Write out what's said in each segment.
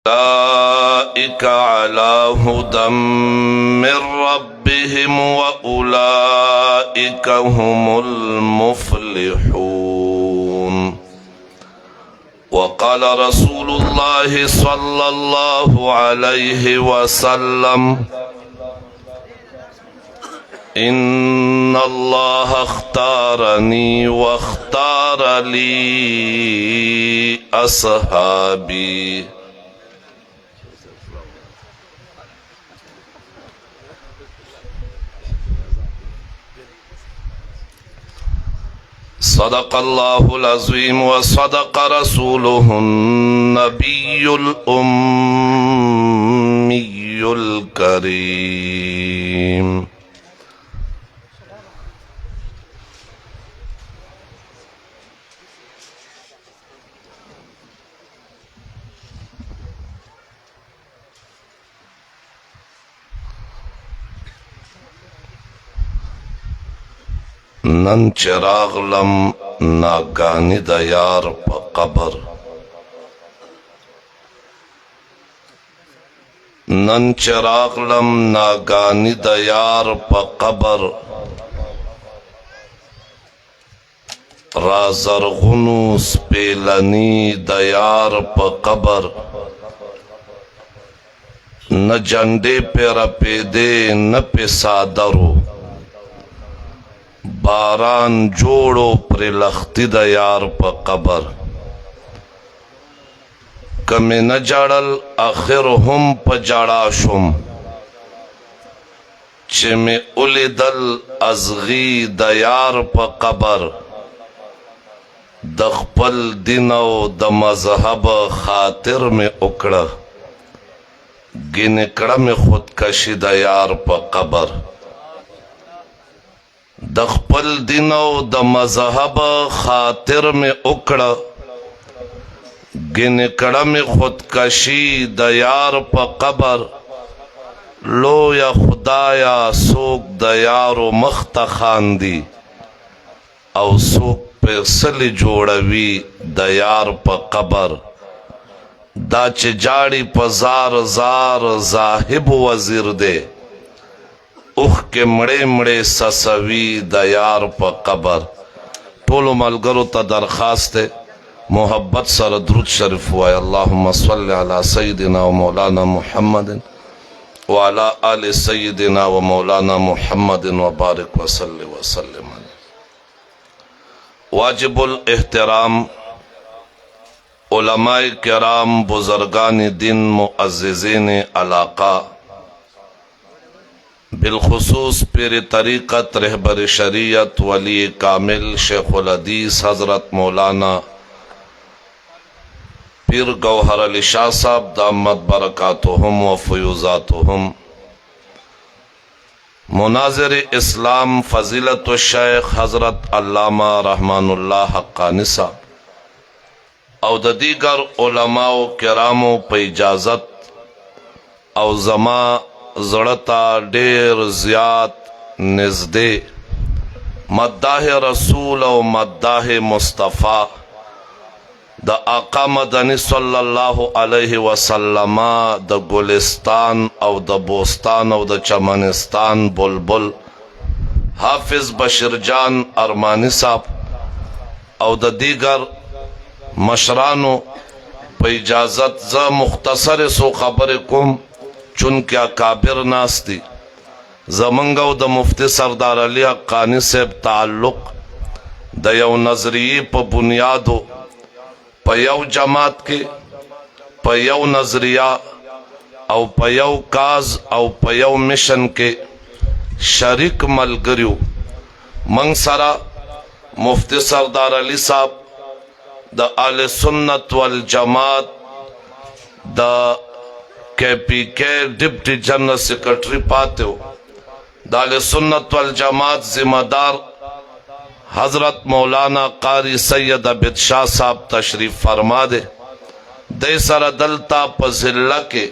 أولئك على هدى من ربهم وأولئك هم المفلحون. وقال رسول الله صلى الله عليه وسلم: إن الله اختارني واختار لي أصحابي. صدق الله العظيم وصدق رسوله النبي الأمي الكريم. نن چراغ لم ناگانی دا یار پا قبر، نن چراغ لم ناگانی دا یار پا قبر، رازرغنو سپیلنی دا یار پا قبر، نہ جنڈے پہ رپیدے نہ پہ سادرو، باران جوڑو پر لختی دا یار پا قبر. کمی نجاڑل آخر ہم پا جاڑا شم، چھ میں اولی دل ازغی دا یار پا قبر، دخپل دینو دا مذہب خاطر میں اکڑا، گنکڑا میں خودکشی دا یار پا قبر. د خپل دین او د مذهب خاطر میں اکڑا، گن کڑا میں خودکشی د یار پا قبر. لو یا خدایا سوک د یارو مخت خاندی، او سوک پیسل جوڑوی د یار پا قبر. دا چه جاڑی پا زار زار زاہب وزیر دے، اوخ کے مڑے مڑے سسوی دا یار پا قبر. ٹولو ملگرو تا درخواست ہے محبت سر درود شریف ہوئے. اللہم صلی علی سیدنا و مولانا محمد وعلی آل سیدنا و مولانا محمد وبارک وسلم وسلم. واجب الاحترام علماء کرام، بزرگان دین، معززین علاقہ، بالخصوص پیر طریقت رہبر شریعت ولی کامل شیخ الحدیث حضرت مولانا پیر گوہر علی شاہ صاحب دامت برکاتہم و فیوزاتہم، مناظر اسلام فضیلت الشیخ حضرت علامہ رحمان اللہ حقانی صاحب، او د دیگر علماء و کرامو پا اجازت او زما زڑتا دیر زیاد نزدے مداح رسول و مداح مصطفیٰ دا آقا مدنی صلی اللہ علیہ وسلم دا گلستان او دا بوستان او دا چمنستان بلبل حافظ بشیر جان ارمانی صاحب او دا دیگر مشرانو پا اجازت زا مختصر سو خبر کم، چونکہ اکابر ناستی. زمنگو دا مفتی سردار علی حقانی صاحب تعلق دا یو نظریی پا بنیادو پا یو جماعت کے پا یو نظریہ او پا یو کاز او پا یو مشن کے شریک ملگریو. منگ سرا مفتی سردار علی صاحب دا آل سنت والجماعت دا کے پی کے ڈپٹی جنرل سیکرٹری پاتے ہو، دا آل سنت والجماعت ذمہ دار حضرت مولانا قاری سید عبد شاہ صاحب تشریف فرما دے. دے سر دلتا پزلہ کے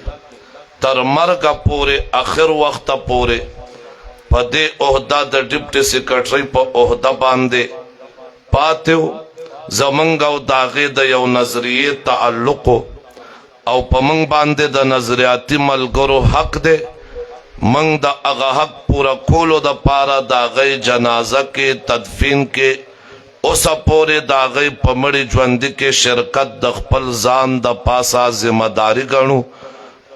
تر مرگ پورے آخر وقت پورے پا دے عہدہ دا ڈپٹی سیکرٹری پا عہدہ باندے پاتے ہو. زمنگو داغی دا یو نظریے تعلقو او په موږ باندې د نظریاتي ملګرو حق دی موږ د هغه حق پوره کولو دپاره د هغې جنازه کې تدفین کې اوسه پورې د هغې په مړي ژوندي کې شرکت د خپل ځان د پاسه ذمہداري ګڼو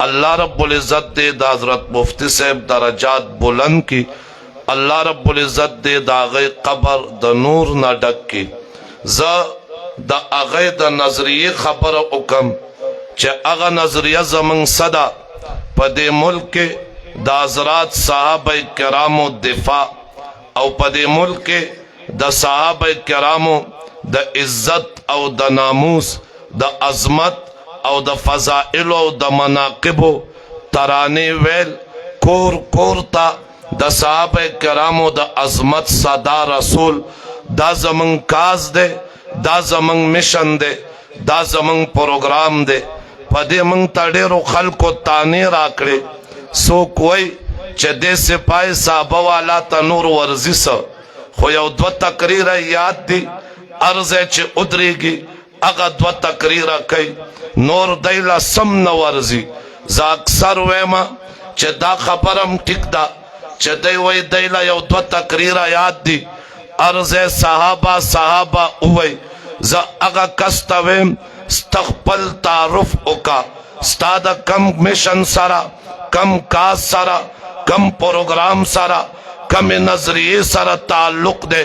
الله رب العزت دې د حضرت مفتی صاحب درجات بلند کی الله رب العزت دې د هغې قبر د نور نه ډک کی زه د هغې د نظریې خبره وکم چې هغه نظریه زموږ څه ده په دې ملک کې د حضرات صحابه کرامو دفاع او په دې ملک کې د صحابه کرامو د عزت او د ناموس د عظمت او د فضائل او د مناقبو ترانه ویل کور کور تا د صحابه کرامو د عظمت صدا رسول دا زمون کاز دے دا زمون مشن دے دا زمون پروگرام دے پدې مونږ ته ډېرو خلکو تانې راکړې څوک وایي چې دې سپای صحابه والا ته نور ورزي څه خو یو دوه تقریره یاد دي هر ځای چې ودرېږي هغه دوه تقریره کوي نور دی له سم نه ورزي زه اکثر وایم چې دا خبرم ټیک ده چې دی وایي دی له یو دوه تقریره یاد دي هر ځای صحابه صحابه ووایي زه هغه کس ته ویم استقبل تعارف اوکا ستا دا کم مشن سارا کم کاز سارا کم پروگرام سارا کم نظریه سارا تعلق دے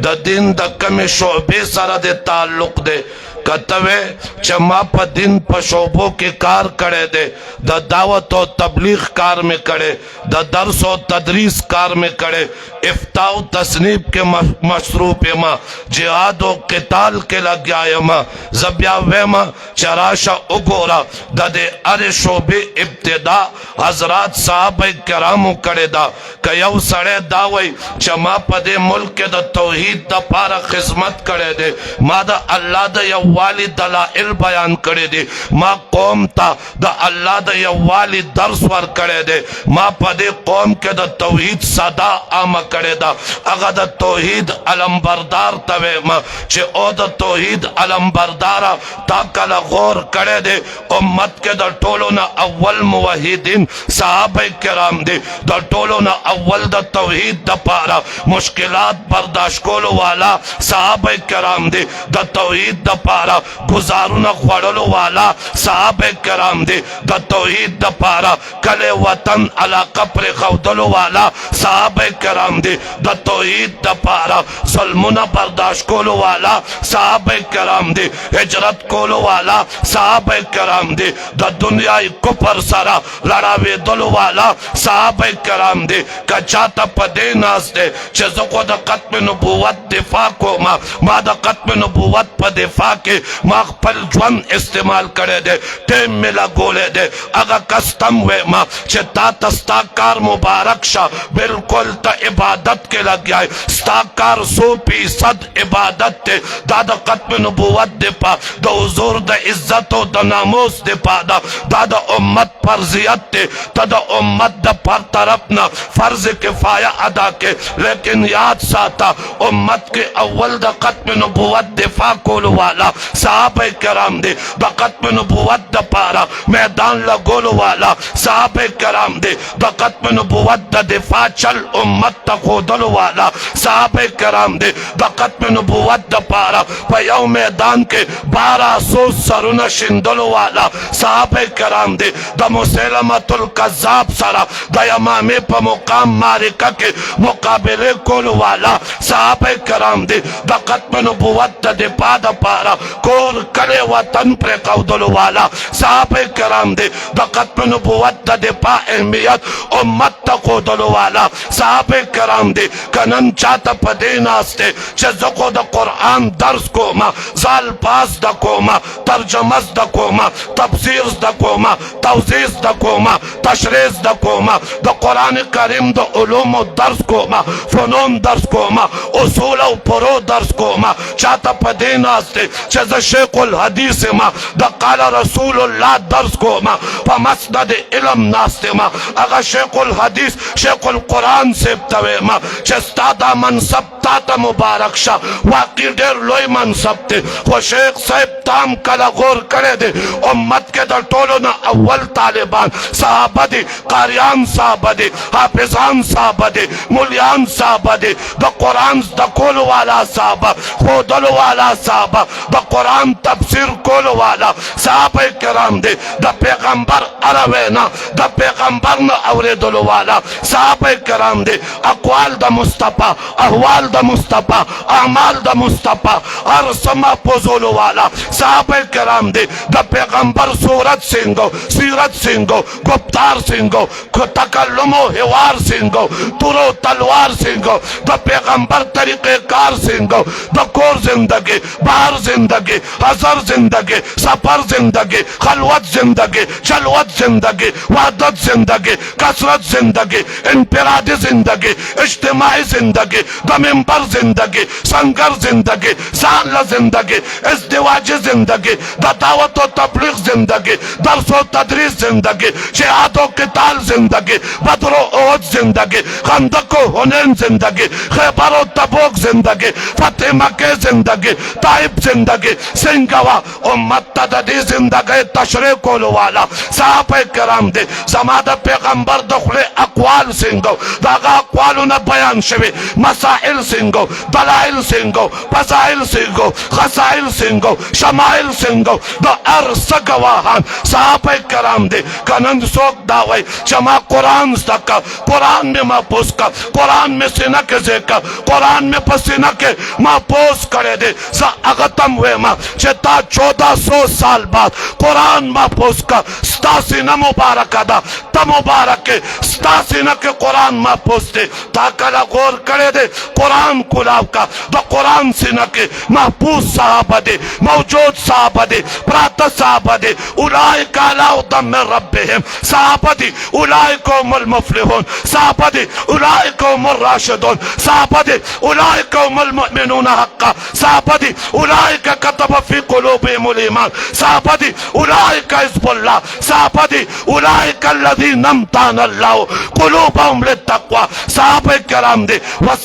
دا دین دا کم شعبے سارا دے تعلق دے کتوے چا ما پا دین پا شعبوں کے کار کرے دے دا دعوت و تبلیغ کار میں کرے دا درس و تدریس کار میں کرے افتاء و تصنیب کے مصروف ما جہاد و قتال کے لگیا ما زبیا ویما چراشا اگورا دا دے ارے شعبے ابتدا حضرات صحابہ کرامو کرے دا کہ یو سڑے داوئی چا ما پا دے ملک دا توحید دا پارا خدمت کرے دے ما دا اللہ دا یو والی دلائل بیان کرے دے ما قوم تا دا اللہ دا یوالی درس ور کرے دے ما پا دے قوم کے دا توحید صدا آما کرے دا اگا دا توحید علم بردار توے ما چھے او دا توحید علم بردارا تاکل غور کرے دے امت کے دا ٹولونا اول موحیدین صحابہ کرام دے دا ٹولونا اول دا توحید دا پارا مشکلات برداشت کولو والا صحابہ کرام دے دا توحید دا پارا گزارونا خوڑلو والا صحابہ کرام دے دا توحید دا پارا کلے وطن علاقہ پر خودلو والا صحابہ کرام دے دا توحید دا پارا ظلمنا برداشت کولو والا صحابہ کرام دے ہجرت کولو والا صحابہ کرام دے دا دنیای کپر سارا لڑاوے دلو والا صحابہ کرام دے کچاتا پدے ناس دے چیزو دا قتم نبوت دفاع کو ما دا قتم نبوت پا دفاع کے ما خپل جوان استعمال کرے دے ٹیم ملا گولے دے اگا کستم وے ما چھے تا تستا کار مبارک شا بالکل تا عبادت کے لگ جائے ستا کار 100% عبادت تے دا دا قتم نبوت دے پا دا حضور دا عزت و دا ناموس دے پا دا دا امت فرضیت تے تا دا امت دا پر طرفنا فرض کفایہ ادا کے لیکن یاد ساتا امت کے اول دا قتم نبوت دفاع کولو والا صحابہ کرام دے دا قتم نبوت دا پارا میدان لگولو والا صحابہ کرام دے دا قتم نبوت دا دفاع چل امت تا خودلو والا صحابہ کرام دے دا قتم نبوت دا پارا پیو میدان کے 1200 سرون شندلو والا صحابہ کرام دے دا مسلمت القذاب سارا دا امامی پا مقام مارکہ کے مقابلے کولو والا صحابہ کرام دے دا قتم نبوت دا دفاع دا پارا کور کرے وطن پر قودلو والا صحابہ کرام دے دا قتم نبوت دا دفاع اہمیت امت تا قودلو والا صحابہ کرام دے کنن چاہتا پدے ناستے چیزکو دا قرآن درس کو ما زال پاس دا کو ما ترجمز دا کو ما تفسیر دا کو ما توزیز دا کو ما تشریز دا کو ما دا قرآن کریم دا علوم و درس کو ما فنون درس کو ما اصول و پرو درس کو ما چاہتا پدے ناستے چے च शेखुल हदीस मा द काला रसूलुल्लाह दर्स को मा प मसनद इल्म नास्ते मा अगर शेखुल हदीस शेखुल कुरान से तवे मा चस्तादा मनसब ताता मुबारक शा वाकई डेर लोई मनसब थे वो शेख साहब ताम कला गौर करे दे उम्मत के दर टोलो ना अव्वल तालिबान साहबा दे कारियान साहबा दे हाफिजान साहबा दे मुलियान साहबा दे द कुरान द कोल वाला साहबा खोदल वाला साहबा द कुरान तफसीर कोल वाला साहबा किराम दे द पैगंबर अरवेना द पैगंबर न औरेदल वाला साहबा किराम दे अक़वाल द मुस्तफा अहवाल द मुस्तफा अमाल द मुस्तफा हर समा पोजोल वाला साहबा किराम दे द पैगंबर सूरत सिंगो सीरत सिंगो गुप्तार सिंगो तकल्लुमो हिवार सिंगो तुरो तलवार सिंगो द पैगंबर तरीके कार सिंगो द कोर जिंदगी बाहर जिंदगी हजर जिंदगी सफर जिंदगी खलवत जिंदगी चलवत जिंदगी वहदत जिंदगी कसरत जिंदगी इनफरादी जिंदगी इज्तिमाई जिंदगी द मिंबर जिंदगी संगर जिंदगी साल जिंदगी इज़्दिवाजी जिंदगी द दावत व तबलीग जिंदगी दर्स व तदरीस जिंदगी जिहाद व क़िताल जिंदगी बदर व ओहद जिंदगी खंदक व हुनैन जिंदगी खैबर व तबूक जिंदगी फतेह मक्के जिंदगी ताइब जिंदगी सिंगवा उम्मत तददी जिंदगी तशरीह कोल वाला साहबे किराम दे समाद पैगंबर दखले अक़वाल सिंगो दागा अक़वाल न बयान शवे मसाइल सिंगो दलाइल सिंगो फसाइल सिंगो खसाइल सिंगो शमाइल सिंगो द अर्स गवाहान साहबे किराम दे कनंद सोक दावे जमा कुरान तक कुरान में महफूज का कुरान में सीना के जेका कुरान में पसीना के महफूज करे दे सा अगतम हुए मा चेता 1400 साल बाद कुरान महफूज का सीना मुबारक अदा त मुबारक के सीना के कुरान महफूज थे ताकला गौर करे दे कुरान कुलाव का द कुरान सीना के महफूज साहबा दे मौजूद साहबा दे प्रात साहबा दे उलाई काला उतम में रब्बिहिम साहबा दे उलाई कौमुल मुफ्लिहून साहबा दे उलाई कौमुर राशिदून साहबा दे उलाई कौमुल मुमिनून हक्का साहबा दे उलाई का कतब फी कुलूबिहिमुल ईमान साहबा दे उलाई का हिज़्बुल्लाह साहबा दे उलाई का लज़ीना अम्ताना अल्लाहु कुलूबहुम लित्तक़वा साहबे किराम दे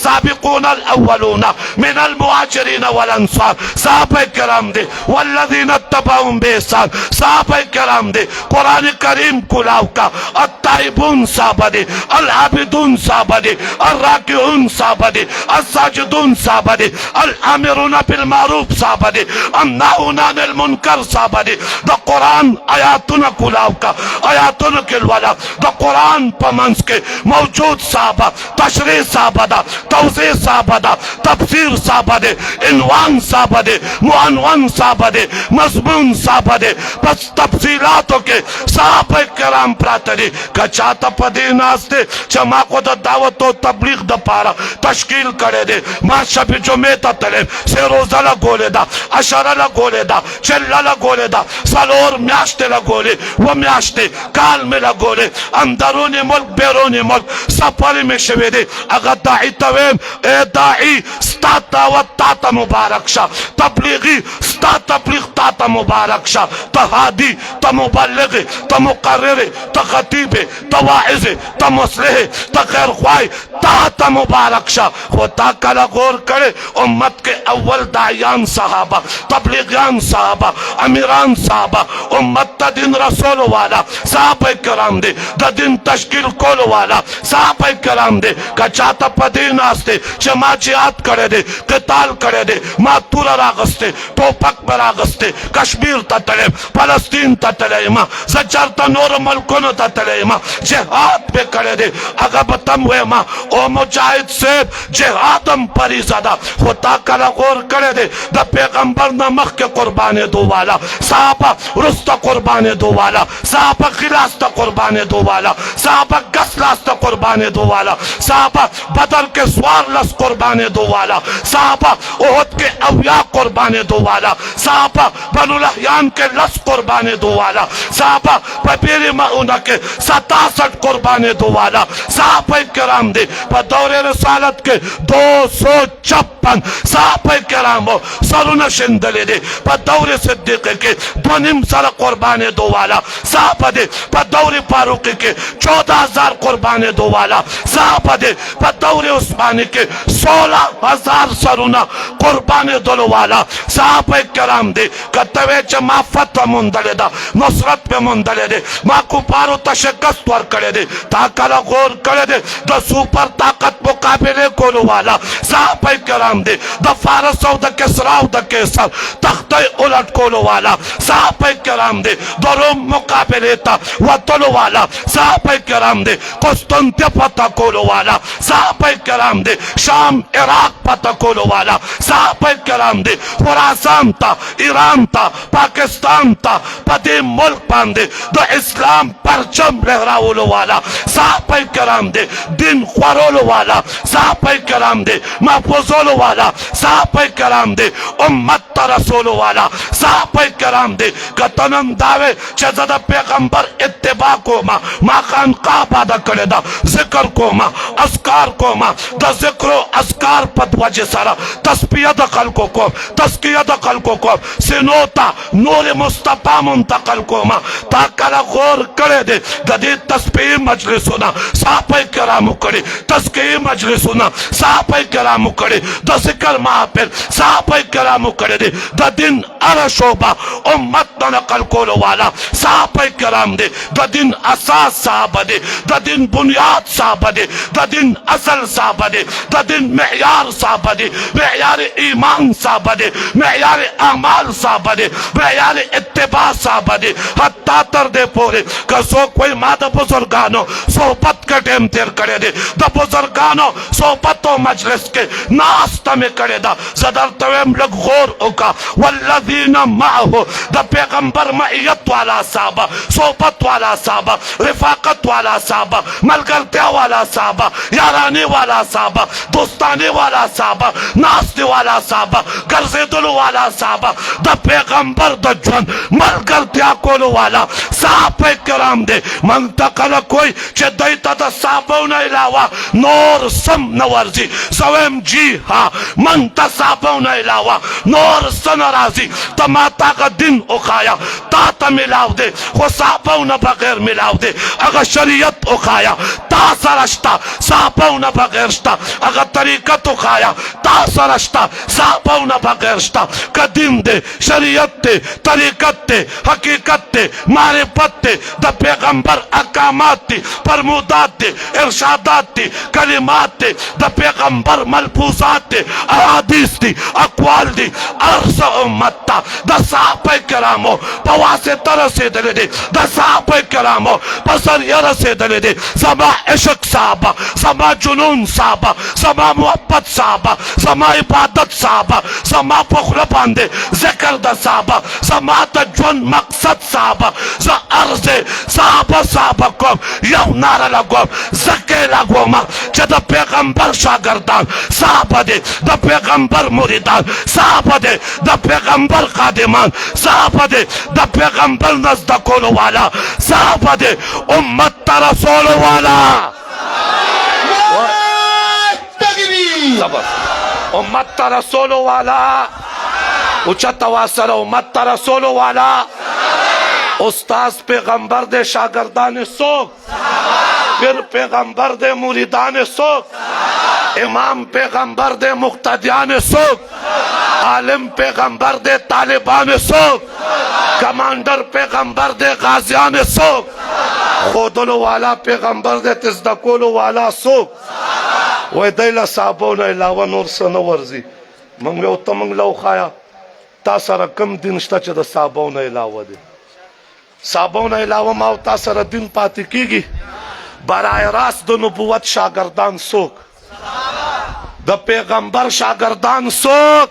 वस्साबिक़ूनल अव्वलूना मिनल मुहाजिरीन वल अंसार साहबे किराम दे वल्लज़ीना तबअहुम बिइहसान साहबे किराम दे कुरान करीम कुलाव का अत्ताइबून साहबा दे अल आबिदून साहबा दे अल राकिऊन साहबा दे अल साजिदून साहबा दे अल आमिरूना बिल मारूफ साहबा दे अन्नाहूना अनिल मुनकर साहबा दे द कुरान आयातुन कुलाव का आयातुन किलवाला द कुरान पमंस के मौजूद साहबा तशरीह साहबा दा तौज़ीह साहबा दा तफसीर साहबा दे इनवान साहबा दे मुअनवन साहबा दे मज़मून साहबा दे बस तफसीलातों के साहबे किराम प्रातरी कचाता पदे नास्ते जमा को द दावत व तबलीग द पारा तश्कील करे दे मा शबी जुमे तले से रोजा ला गोले दा अशरा ला गोले दा चल्ला ला गोले दा सलोर म्याश्ते ला गोले वो म्याश्ते काल में ला गोले अंदरूनी मुल्क बैरूनी मुल्क सफर में शवे दे अगर दाई तवेम ए दाई स्ता दावत ताता मुबारक शा तबलीगी स्ता तबलीग ताता मुबारक शा तहादी त मुबल्लिग त मुकर्रिर त खतीब त वाइज त मुस्लिह त खैर ख्वाह ताता मुबारक शा खुदा कला गौर करे उम्मत के अव्वल दायान साहबा तबलीगान साहबा अमीरान साहबा उम्मत ता दिन रसूल वाला साहबे किराम दे द दिन तश्कील कोल वाला साहबे किराम दे कचाता पदे नास्ते जमाजियात करे दे क़िताल करे दे मातूरा रागस्ते टोपक में रागस्ते कश्मीर तले फलस्तीन तले मा सचरता नूर मुल्कों तले मा जिहाद पे करे दे अगर बतम हुए मा ओ मुजाहिद से जिहादम परी ज़दा खुदा कला गौर करे दे द पैगंबर नमक के कुर्बाने दो वाला साहबा रुस्ता कुर्बाने दो वाला साहबा खिलास्ता कुर्बाने दो वाला साहबा गसलास्ता कुर्बाने दो वाला साहबा बदर के स्वार लस कुर्बाने दो वाला साहबा ओहद के अविया कुर्बाने दो वाला صحابہ بنو الاحیان کے 10 قربانے دو والا صحابہ پبیر معونہ کے 67 قربانے دو والا صحابہ کرام دے پا دور رسالت کے 256 صحابہ کرام سرون شندلے دے پا دور صدیقے کے 2.5 سر قربانے دو والا صحابہ دے پا دور فاروقی کے 14,000 قربانے دو والا صحابہ دے پا دور عثمانی کے 16,000 سرونا قربانے دو والا صحابہ کرام دے کتوے چا ما فتح مندلے دا نصرت پہ مندلے دے ما کپارو تشکست ور کرے دے تاکالا غور کرے دے دا سوپر طاقت مقابلے کولو والا صحابہ کرام دے دا فارس و دا کسرا و دا کیسر تخت الٹ کولو والا صحابہ کرام دے دا روم مقابلے تا وطلو والا صحابہ کرام دے قسطنطیہ پتہ کولو والا صحابہ کرام دے شام عراق پتہ کولو والا صحابہ کرام دے خراسان تا ایران تا پاکستان تا پدے ملک پاندے دو اسلام پرچم لہراولو والا صحابہ کرام دے دن خورولو والا صحابہ کرام دے محفوظولو والا صحابہ کرام دے امت تا رسولو والا صحابہ کرام دے کتنم داوے چزد پیغمبر اتباع کو ما خانقاہ بادا کرے دا ذکر کو اذکار کو دا ذکر و اذکار پد وجہ سارا تسبیح دا خلقوں کو تسکیہ دا خلقوں کو سنوتا نور مصطفیٰ منتقل کو تاکالا غور کرے دے دا دی تسبیح مجلسونا صحابہ کرامو کرے تسکیہ مجلسونا صحابہ کرامو کرے دا ذکر محافل صحابہ کرامو کرے دے دا دن ارشوبہ امت نقل کولو والا صحابہ کرام دے دا دن اساس صحابہ دے دا دن بنیاد صحابہ دے دا دن اصل صحابہ دے دا دن معیار صحابہ دے معیار ایمان صحابہ دے معیار اعمال صحابہ دے معیار اتباع صحابہ دے حتیٰ تر دے پورے کسو کوئی مادہ بزرگانو صحبت کا ٹیم تیر کرے دے دا بزرگانو صحبت و مجلس کے ناستہ میں کرے دا صدر تویم لگ غور اوکا والذین معہو دا پیغمبر معیت والا صحابہ صحبت والا صحابہ رفاقت والا صحابہ ملگرتیا والا صحابہ یارانی والا صحابہ دوستانی والا صحابہ ناستی والا صحابہ گرزی دلو والا صحابہ دا پیغمبر دا جون ملگرتیا کولو والا صحابہ کرام دے منتقل کوئی چھ دیتا دا صحابہ نا علاوہ نور سم نورزی زویم جی ہاں منتا صحابہ نا علاوہ نور سن رازی تماتا کا دن اخایا تا تا ملاو دے خو صحابہ نا بغیر ملاو دے اگر شریعت اخایا تا سرشتا صحابہ نا بغیر شتا اگر طریقت اخایا تا سرشتا صحابہ نا بغیر شتا قدیم دے شریعت تے طریقت تے حقیقت تے معرفت تے دا پیغمبر اقامات تے فرمودات تے ارشادات تے کلمات تے دا پیغمبر ملفوظات تے احادیث تے اقوال تے عرص امت تا دا صحابہ کرامو پواسے ترسے دلے دے دا صحابہ کرامو پسر یرسے دلے دے سما عشق صحابہ سما جنون صحابہ سما محبت صحابہ سما عبادت صحابہ سما پخل باندے ذکر دا صحابہ سما دا جون مقصد صحابہ زا عرض صحابہ صحابہ کو یو نارا لگو زکے لگو ما چہ دا پیغمبر شاگردان صحابہ دے دا پیغمبر مریدان صحابہ دے دا پیغمبر خادمان صحابہ دے دا پیغمبر نزدکولو والا صحابہ دے امت تا رسولو والا امت تا رسولو والا اچھا تواسر امت تا رسولو والا استاذ پیغمبر دے شاگردان سوک پھر پیغمبر دے مریدان سوک امام پیغمبر دے مقتدیان سوک عالم پیغمبر دے طالبان سوک کمانڈر پیغمبر دے غازیان سوک خودلو والا پیغمبر دے تزدکولو والا سوک وی دیل صحابون علاوہ نور سنورزی منگ لو تمنگ لو خایا تا سر کم دن شتا چه دا صحابون علاوہ دے صحابون علاوہ ماو تا سر دن پاتی کی گی برای راست دا نبوت شاگردان سوک دا پیغمبر شاگردان سوک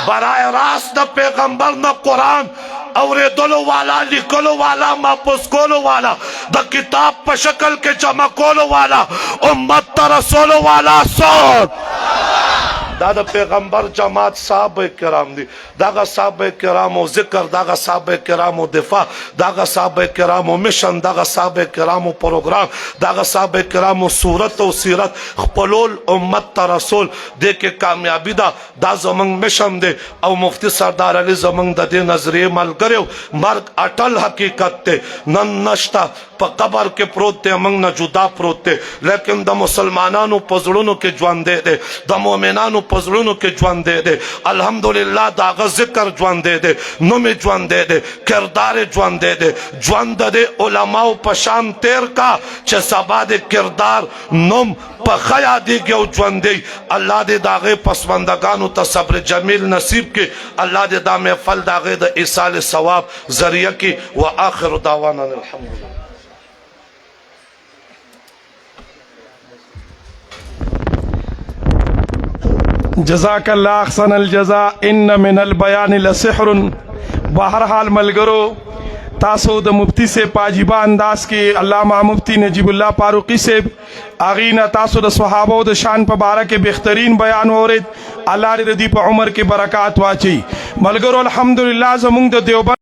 برای راست دا پیغمبر نا قرآن اوریدلو والا لکلو والا مپسکولو والا دا کتاب پا شکل کے جمع کولو والا امت تا رسولو والا سوک دا د پیغمبر جماعت صحابه کرام دي داغه صحابه کرامو ذکر داغه صحابه کرامو دفاع داغه صحابه کرامو مشن داغه صحابه کرامو پروګرام داغه صحابه کرامو صورت او سیرت خپلول امت ته رسول د کې کامیابی دا زمنګ مشن دی او مفتی سردار علی زمنګ د دې نظریه ملګرو مرګ اٹل حقیقت ته نن نشتا په قبر کې پروت دی موږ نه جدا پروت دی لیکن د مسلمانانو په زړونو کې ژوند دی د مؤمنانو په زړونو کې ژوند دی الحمدلله داغه ذکر ژوند دی نوم ژوند دی کردار ژوند دی ژوند د علماو په شان تیر کا چې سبا د کردار نوم په خیا دیږي او ژوند دی الله دې داغه پسماندگانو ته صبر جمیل نصیب کې الله دې دا محفل داغه د ایصال ثواب ذریعہ کې واخر دعوانا الحمدلله جزاک اللہ احسن الجزاء ان من البیان لسحر بہرحال ملگرو تاسو د مفتی سے پاجیبہ انداز کی علامہ مفتی نجیب اللہ فاروقی سے آغینا تاسو د صحابہ د شان پا بارہ کے بہترین بیان ورد اللہ ردی پا عمر کے برکات واچی ملگرو الحمدللہ زمونگ د دیوبند